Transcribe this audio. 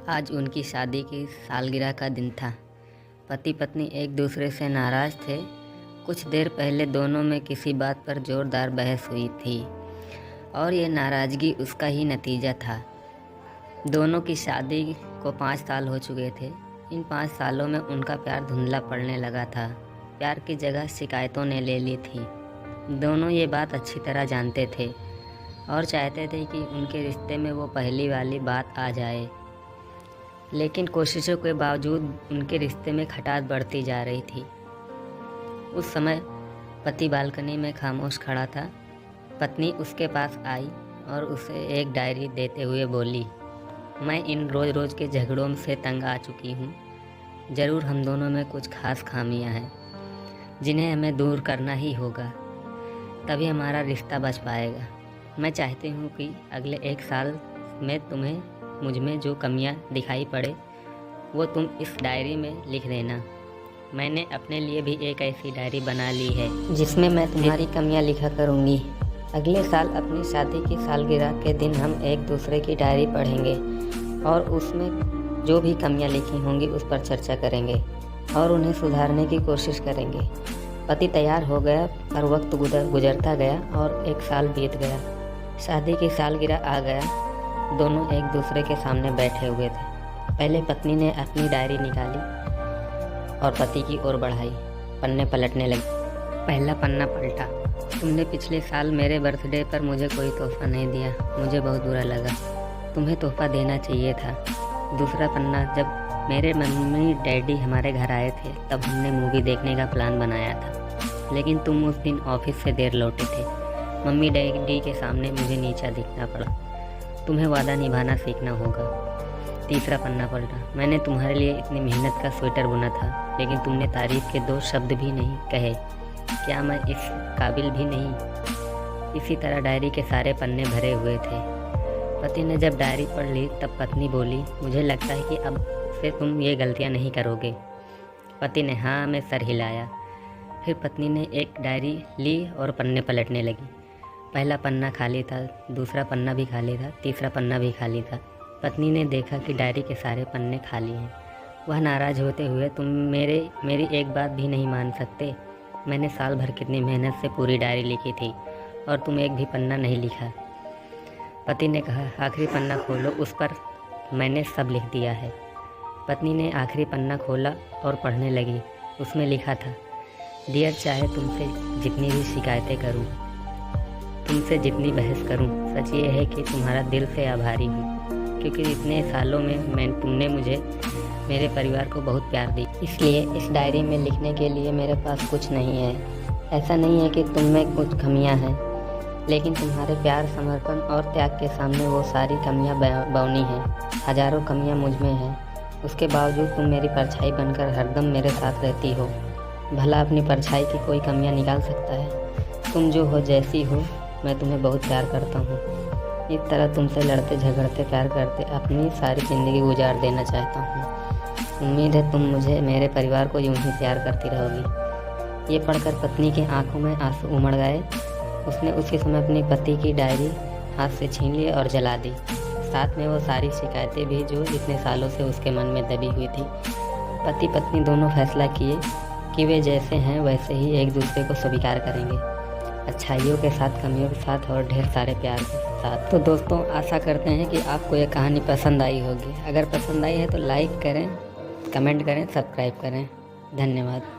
आज उनकी शादी की सालगिरह का दिन था। पति पत्नी एक दूसरे से नाराज़ थे। कुछ देर पहले दोनों में किसी बात पर ज़ोरदार बहस हुई थी और ये नाराज़गी उसका ही नतीजा था। दोनों की शादी को 5 साल हो चुके थे। इन 5 सालों में उनका प्यार धुंधला पड़ने लगा था। प्यार की जगह शिकायतों ने ले ली थी। दोनों ये बात अच्छी तरह जानते थे और चाहते थे कि उनके रिश्ते में वो पहली वाली बात आ जाए, लेकिन कोशिशों के बावजूद उनके रिश्ते में खटास बढ़ती जा रही थी। उस समय पति बालकनी में खामोश खड़ा था। पत्नी उसके पास आई और उसे एक डायरी देते हुए बोली, मैं इन रोज़ के झगड़ों से तंग आ चुकी हूँ। ज़रूर हम दोनों में कुछ खास खामियाँ हैं जिन्हें हमें दूर करना ही होगा, तभी हमारा रिश्ता बच पाएगा। मैं चाहती हूँ कि अगले 1 साल में तुम्हें मुझ में जो कमियाँ दिखाई पड़े वो तुम इस डायरी में लिख देना। मैंने अपने लिए भी एक ऐसी डायरी बना ली है जिसमें मैं तुम्हारी कमियाँ लिखा करूँगी। अगले साल अपनी शादी की सालगिरह के दिन हम एक दूसरे की डायरी पढ़ेंगे और उसमें जो भी कमियाँ लिखी होंगी उस पर चर्चा करेंगे और उन्हें सुधारने की कोशिश करेंगे। पति तैयार हो गया, पर वक्त गुजरता गया और 1 साल बीत गया। शादी की सालगिरह आ गया। दोनों एक दूसरे के सामने बैठे हुए थे। पहले पत्नी ने अपनी डायरी निकाली और पति की ओर बढ़ाई। पन्ने पलटने लगी। पहला पन्ना पलटा। तुमने पिछले साल मेरे बर्थडे पर मुझे कोई तोहफा नहीं दिया। मुझे बहुत बुरा लगा। तुम्हें तोहफा देना चाहिए था। दूसरा पन्ना। जब मेरे मम्मी डैडी हमारे घर आए थे तब हमने मूवी देखने का प्लान बनाया था, लेकिन तुम उस दिन ऑफिस से देर लौटे थे। मम्मी डैडी के सामने मुझे नीचा दिखना पड़ा। तुम्हें वादा निभाना सीखना होगा। तीसरा पन्ना पलटा। मैंने तुम्हारे लिए इतनी मेहनत का स्वेटर बुना था, लेकिन तुमने तारीफ़ के 2 शब्द भी नहीं कहे। क्या मैं इस काबिल भी नहीं? इसी तरह डायरी के सारे पन्ने भरे हुए थे। पति ने जब डायरी पढ़ ली तब पत्नी बोली, मुझे लगता है कि अब से तुम ये गलतियां नहीं करोगे। पति ने हाँ में सर हिलाया। फिर पत्नी ने एक डायरी ली और पन्ने पलटने लगी। पहला पन्ना खाली था, दूसरा पन्ना भी खाली था, तीसरा पन्ना भी खाली था। पत्नी ने देखा कि डायरी के सारे पन्ने खाली हैं। वह नाराज़ होते हुए, तुम मेरी एक बात भी नहीं मान सकते? मैंने साल भर कितनी मेहनत से पूरी डायरी लिखी थी और तुम एक भी पन्ना नहीं लिखा। पति ने कहा, आखिरी पन्ना खोलो, उस पर मैंने सब लिख दिया है। पत्नी ने आखिरी पन्ना खोला और पढ़ने लगी। उसमें लिखा था, डियर, चाहे तुमसे जितनी भी शिकायतें करूं, तुमसे जितनी बहस करूं, सच ये है कि तुम्हारा दिल से आभारी हूं, क्योंकि इतने सालों में तुमने मुझे मेरे परिवार को बहुत प्यार दी। इसलिए इस डायरी में लिखने के लिए मेरे पास कुछ नहीं है। ऐसा नहीं है कि तुम में कुछ कमियां हैं, लेकिन तुम्हारे प्यार, समर्पण और त्याग के सामने वो सारी कमियां बौनी हैं। हज़ारों कमियां मुझ में हैं, उसके बावजूद तुम मेरी परछाई बनकर हरदम मेरे साथ रहती हो। भला अपनी परछाई की कोई कमियां निकाल सकता है? तुम जो हो, जैसी हो, मैं तुम्हें बहुत प्यार करता हूँ। इस तरह तुमसे लड़ते झगड़ते प्यार करते अपनी सारी ज़िंदगी गुजार देना चाहता हूँ। उम्मीद है तुम मुझे, मेरे परिवार को यूं ही प्यार करती रहोगी। ये पढ़कर पत्नी की आंखों में आंसू उमड़ गए। उसने उसी समय अपनी पति की डायरी हाथ से छीन ली और जला दी। साथ में वो सारी शिकायतें भी जो इतने सालों से उसके मन में दबी हुई थी। पति पत्नी दोनों फैसला किए कि वे जैसे हैं वैसे ही एक दूसरे को स्वीकार करेंगे, अच्छाइयों के साथ, कमियों के साथ और ढेर सारे प्यार के साथ। तो दोस्तों, आशा करते हैं कि आपको ये कहानी पसंद आई होगी। अगर पसंद आई है तो लाइक करें, कमेंट करें, सब्सक्राइब करें। धन्यवाद।